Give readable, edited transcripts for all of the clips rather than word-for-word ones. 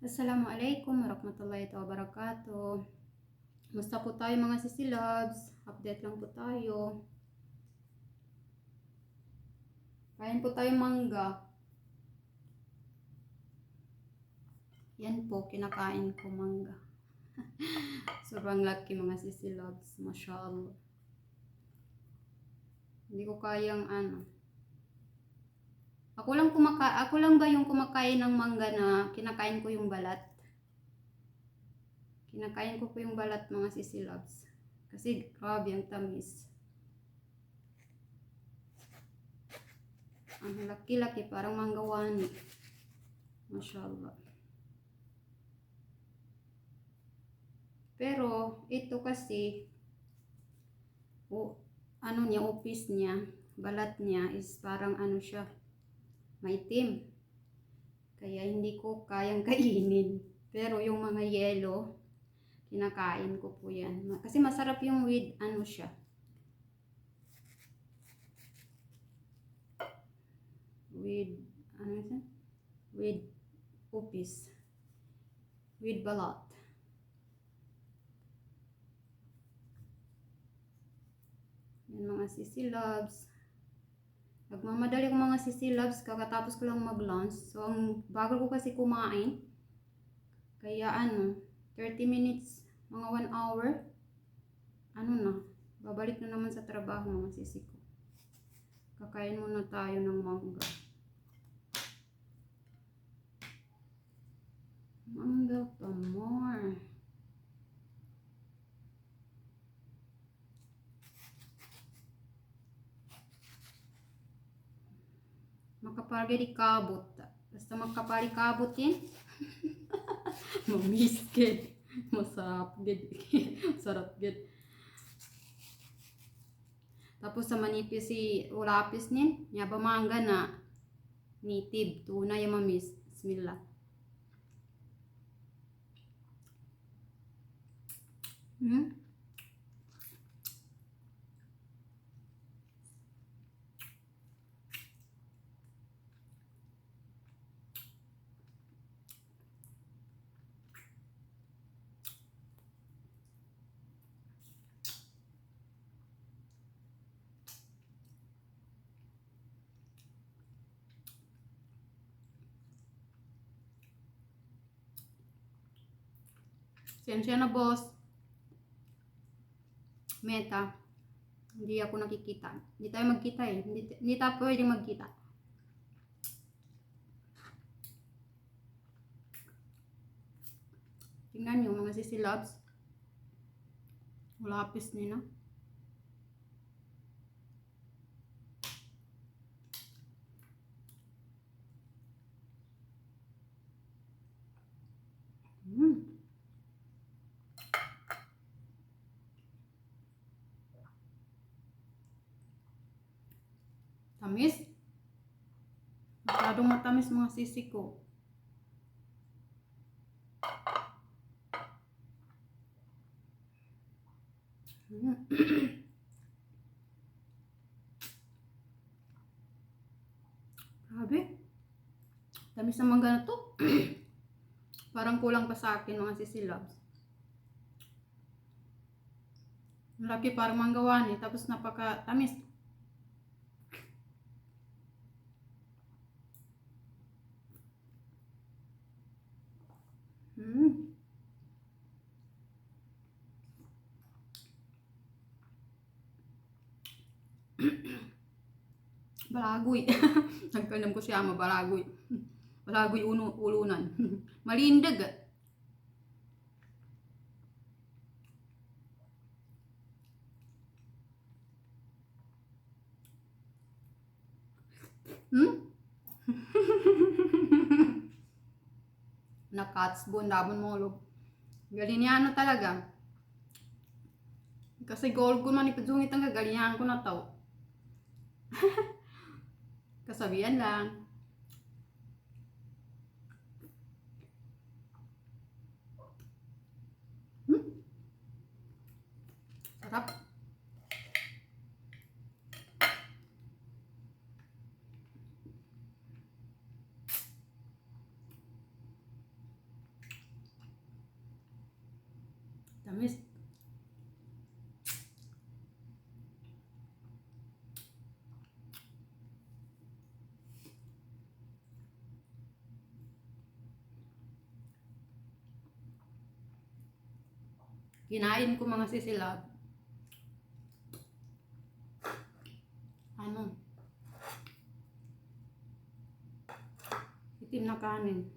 Assalamualaikum warahmatullahi wabarakatuh. Musta po tayo mga sisilabs? Update lang po tayo. Kain po tayo mangga. Yan po, kinakain ko mangga. Sobrang laki mga sisilabs. Masya Allah. Hindi ko kayang ano. Ako lang ba yung kumakain ng mangga na kinakain ko yung balat? Kinakain ko po yung balat mga sisilabs. Kasi grabe ang tamis. Ang laki-laki, parang manggawani. Masya Allah. Pero ito kasi, ano niya, upis niya, balat niya is parang ano siya, maitim. Kaya hindi ko kayang kainin. Pero yung mga yellow, kinakain ko po yan. Kasi masarap yung with, ano siya, with, ano siya? With upis. With balat. Yan mga sisilabs. Nagmamadali ko mga sisilabs, kakatapos ko lang mag-lunch. So, ang bagal ko kasi kumain. Kaya ano, 30 minutes, mga 1 hour. Ano na, babalik na naman sa trabaho mga sisi ko. Kakain muna tayo ng mangga. Mangga pa more. Makapalga di kabot. Basta makapali kabot yan. Mamiskin. Masarap gid. Sarap gid. Tapos sa manipis si ulapis nin. Nyaba mangga na. Native. Tuna yung mamis. Bismillah. Sensya na boss. Meta. Hindi ako nakikita. Hindi tayo magkita eh. Hindi tayo pwedeng magkita. Tingnan nyo mga sisilabs. Lapis nila. Tamis. Masyadong matamis mga sisi ko. Grabe. Tamis ng mangga na to. Parang kulang pa sa akin mga sisilabs. Laki parang manggawan eh. Tapos napaka tamis. Balagoy. Nagkanam ko siya balagoy. Balagoy ulunan. Malindag. Nakatsbon dabon mo log. Galiniano talaga. Kasi gold ko man ipadzungit ang galinyan ko na tao. Kasabihan lang. Sarap. Tamis. Kinain ko mga sisilab. Ano? Itim na kanin.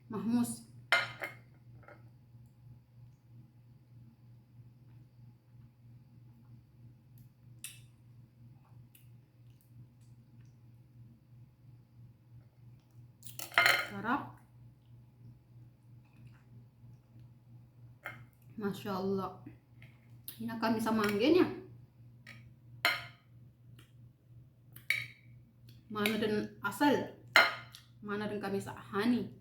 Mahmus. Sarap. Masya Allah. Ini kami sa mangga niya. Mana din asal. Mana din kami sa honey.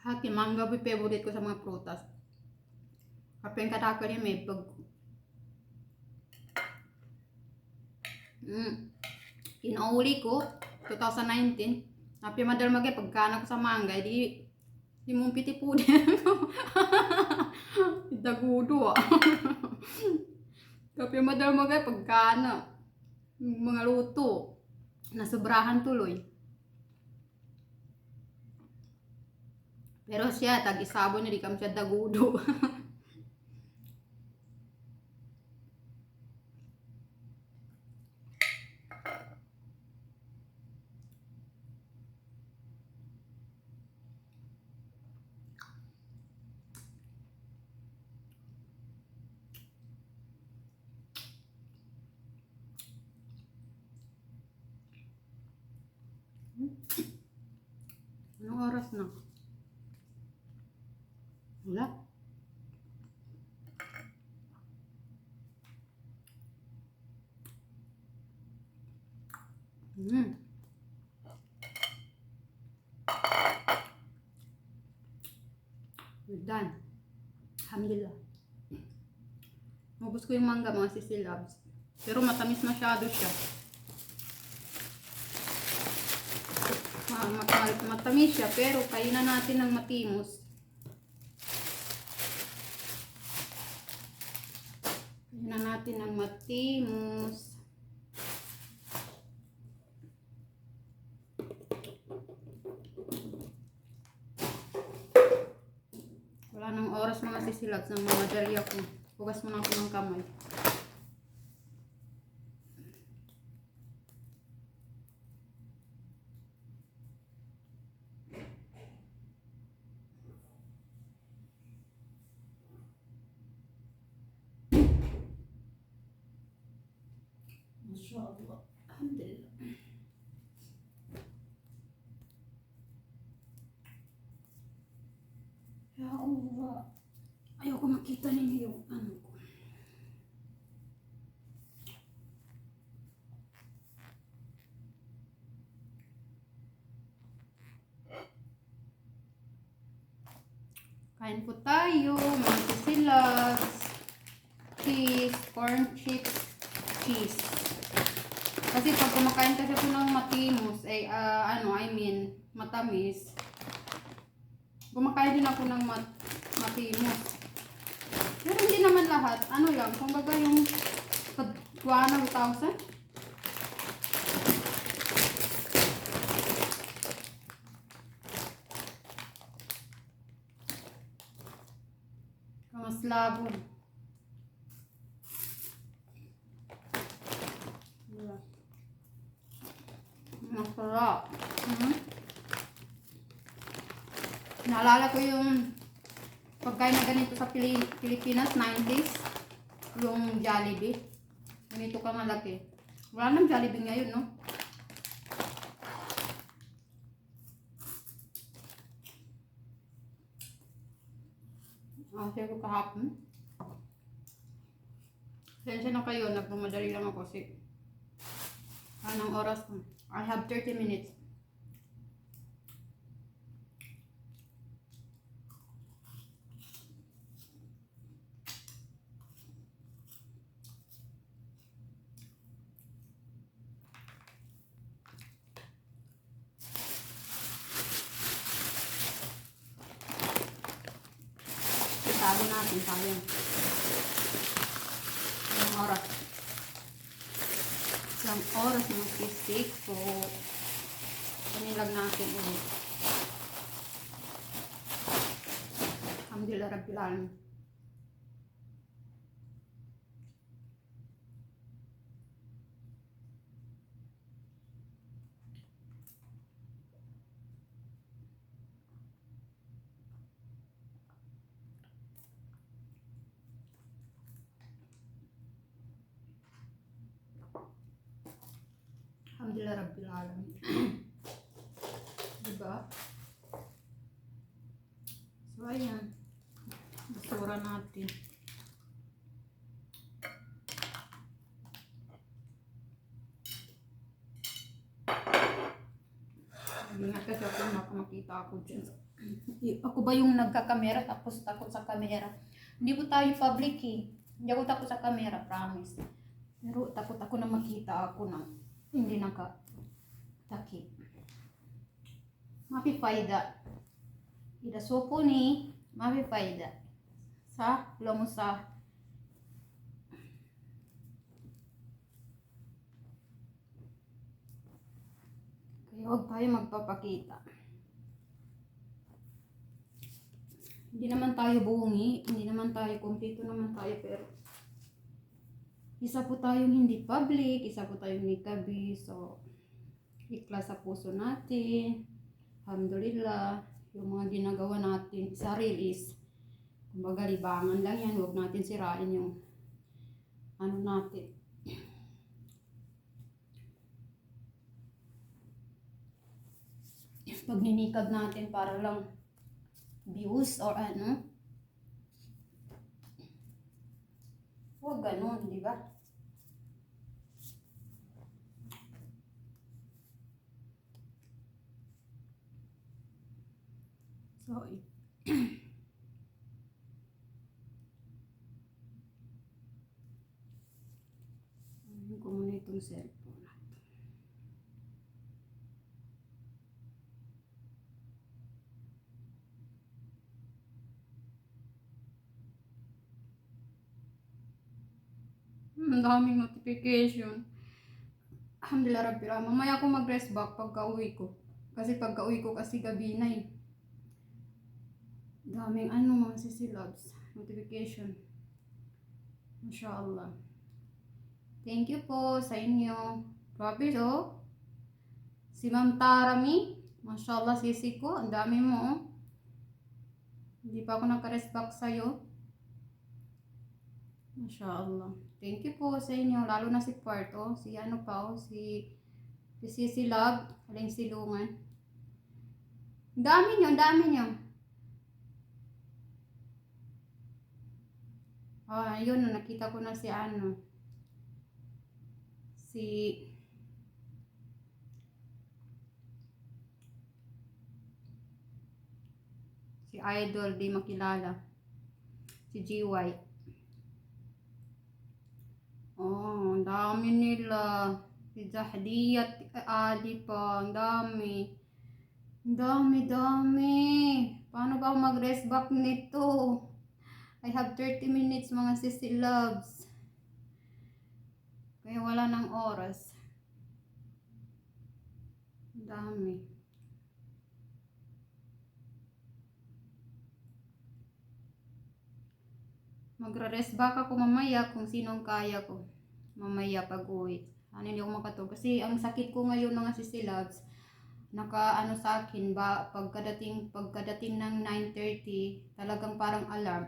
Hati mangga bu favorite ko sa mga prutas. Apa yang kata niya may pag. Inauli ko 2019. Tapi madal magay pagkana ko sa mangga di mumpiti po din. Dagudo ah. Tapi madal magay pagkana mga luto nasobrahan tuloy. Pero siya tag-isabon niya di kami siya dagudo. Anong oras na? Wala. We're done. Alhamdulillah. Mabos ko yung mangga mga sisilabs. Pero matamis masyado siya. Matamis siya pero kainan natin ng matimos. Kainan natin ng matimos. Wala nang oras mga sisilabs ng mga dali ako. Hugas muna ako ng kamay. Mashallah. Alhamdulillah. Ya Allah. Ayoko makita ninyo yung ano ko. Kain po tayo, mga sisilabs, cheese, corn chips, cheese. Kasi pag kumakain kasi po ng matimos, matamis, kumakain din ako ng matimos. Pero hindi naman lahat, ano lang, kumbaga yung 1,000. Kamaslabon. Masarap. Naalala ko yung pagkain na ganito sa Pilipinas, 90s. Yung Jollibee. Ganito ka malaki. Wala nang Jollibee ngayon, no? Kasi ko kahapon. Sensya na kayo, nagmamadali lang ako kasi anong oras ko? I have 30 minutes. Itago natin, sayang. Isang oras. Isang oras mag-stick. So, panilag natin ulit. Alhamdulillah Rabbil Alamin. Alhamdulillah Rabbil Alamin. Diba? So, ayan. Basura natin. Ingat kasi ako, makita ako dyan. Ako ba yung nagka-camera tapos takot sa camera? Hindi po tayo public eh. Hindi ako takot sa camera, promise. Pero takot ako na makita ako na hindi naka-takip. Mafi faida. Ida sopo ni mafi faida. Sa lomo sa kaya huwag tayo magpapakita. Hindi naman tayo bungi, hindi naman tayo kumpleto naman tayo, pero isa po tayong hindi public, isa po tayong nikabi, so ikhlas sa puso natin. Alhamdulillah, yung mga ginagawa natin sa release, kumbaga libangan lang yan, huwag natin sirain yung ano natin. Pag ninikab natin para lang views or ano, huwag ganun, di ba? So, ayun ko muna itong cellphone. Ang daming notification. Alhamdulillah Rabbil Alamin. Mamaya ako mag-rest back pagka uwi ko. Kasi pagka uwi ko kasi gabi na eh. Daming ano mga sisilabs. Notification. Mashallah. Thank you po sa inyo. Grabe oh. Si Ma'am Tarami. Mashallah sisi ko. Ang dami mo oh. Hindi pa ako naka-rest back sa'yo. Mashallah. Thank you po sa inyo. Lalo na si Puerto. Si ano pa oh. Si Sisi Love. Aling silungan. Ang dami nyo. Ang dami nyo. Ah, yun. Nakita ko na si ano. Si Idol. Di makilala. Si GY. Oh, ang dami nila. Si Zahdiyat Ali pa. Ang dami. Ang dami. Paano ba ako mag-rest back nito? I have 30 minutes mga sisi loves. Kaya wala ng oras. Ang dami. Magre-rest back ako mamaya kung sinong kaya ko. Mamaya pag uwi. Ano hindi ako makatulog. Kasi ang sakit ko ngayon mga sisi loves, naka ano sa akin ba pagkadating ng 9:30 talagang parang alarm.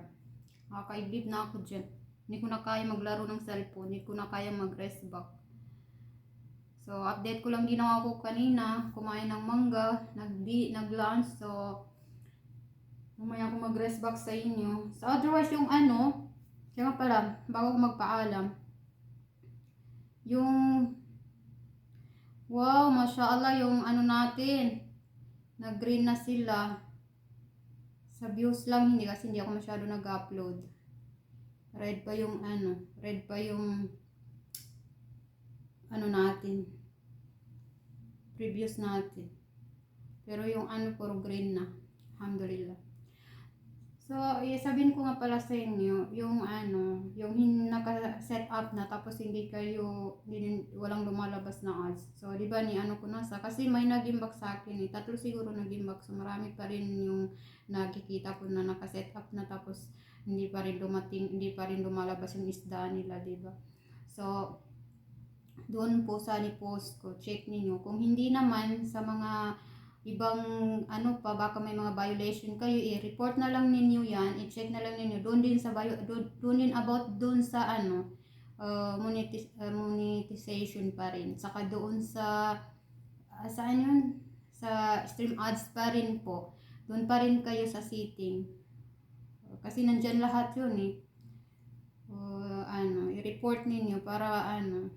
Nakakaidlip na ako dyan. Hindi ko na kaya maglaro ng cellphone. Hindi ko na kaya mag-rest back. So, update ko lang ginawa ko kanina. Kumain ng mangga. Nag-lunch. So, mamaya ako mag-rest back sa inyo. So, otherwise yung ano, kaya nga pala, bago ko magpaalam, yung, wow, mashallah, yung ano natin, nag-green na sila. Sa views lang, hindi kasi hindi ako masyado nag-upload. Red pa yung ano natin, previous natin. Pero yung ano, puro green na. Alhamdulillah. So, sabihin ko nga pala sa inyo, yung ano, yung naka-set up na tapos hindi kayo, walang lumalabas na ads. So, di ba ni ano ko nasa, kasi may nag-inbox sa akin eh, 3 siguro nag-inbox. So, marami pa rin yung nakikita ko na naka-set up na tapos hindi pa rin dumating, hindi pa rin lumalabas yung isda nila, di ba? So, doon po sa ni-post ko, check niyo. Kung hindi naman sa mga ibang ano pa, baka may mga violation kayo, i-report na lang ninyo yan, i-check na lang ninyo. Doon din sa doon din about doon sa ano, monetization pa rin. Saka doon sa saan yun? Sa stream ads pa rin po. Doon pa rin kayo sa setting. Kasi nandyan lahat yun eh. Ano, i-report ninyo para ano.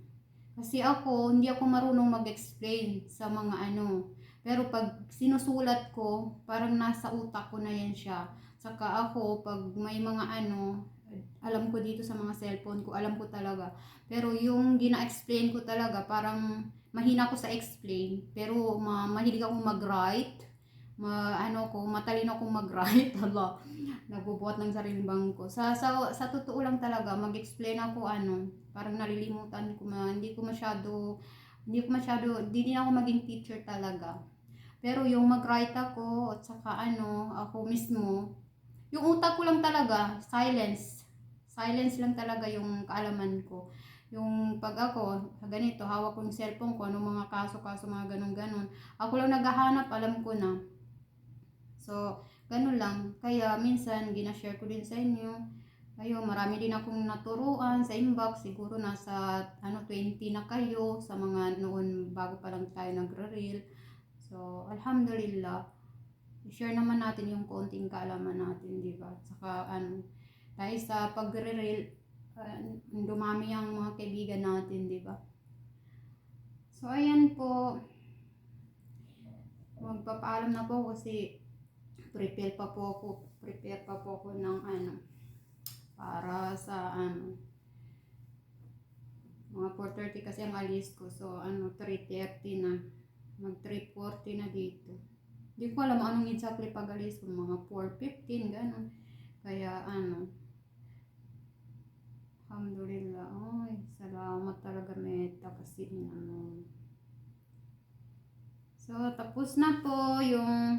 Kasi ako, hindi ako marunong mag-explain sa mga ano. Pero pag sinusulat ko, parang nasa utak ko na yan siya. Saka ako, pag may mga ano, alam ko dito sa mga cellphone ko, alam ko talaga. Pero yung gina-explain ko talaga, parang mahina ko sa explain. Pero mahilig akong mag-write. Ano ko, matalino akong mag-write. Hala, nagbubuhat ng sariling bangko. Sa totoo lang talaga, mag-explain ako ano, parang nalilimutan ko hindi din ako maging teacher talaga. Pero yung mag-write ako at saka ano, ako mismo, yung utak ko lang talaga, silence. Silence lang talaga yung kaalaman ko. Yung pag ako, ganito, hawak ko yung cellphone ko, anong mga kaso-kaso, mga ganun-ganun. Ako lang naghahanap, alam ko na. So, ganun lang. Kaya minsan, ginashare ko din sa inyo. Ayun, marami din akong naturuan sa inbox. Siguro nasa 20 na kayo sa mga noon bago pa lang tayo nagre-reel. So, alhamdulillah. I-share naman natin yung konting kaalaman natin, di ba? Saka, dahil sa pagre-reel, dumami ang mga kaibigan natin, di ba? So, ayan po. Magpapaalam na po kasi prepare pa po ako ng para sa mga 4:30 kasi ang alis ko. So 3:30 na, mag 3:40 na dito. Hindi ko alam anong exactly pag alis ko, mga 4:15 ganun. Kaya alhamdulillah. Ay, salamat talaga Meta kasi So tapos na po yung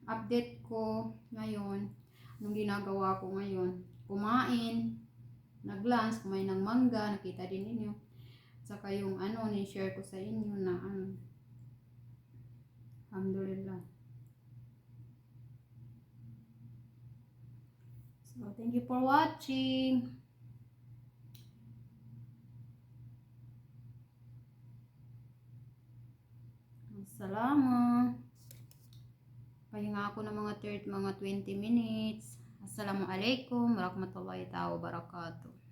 update ko ngayon. Anong ginagawa ko ngayon? Kumain, nag-lunch, kumain ng mangga, nakita din ninyo. Saka yung ni-share ko sa inyo na alhamdulillah. So, thank you for watching. Salamat. Pahinga ako ng mga 20 minutes. Assalamualaikum warahmatullahi wabarakatuh.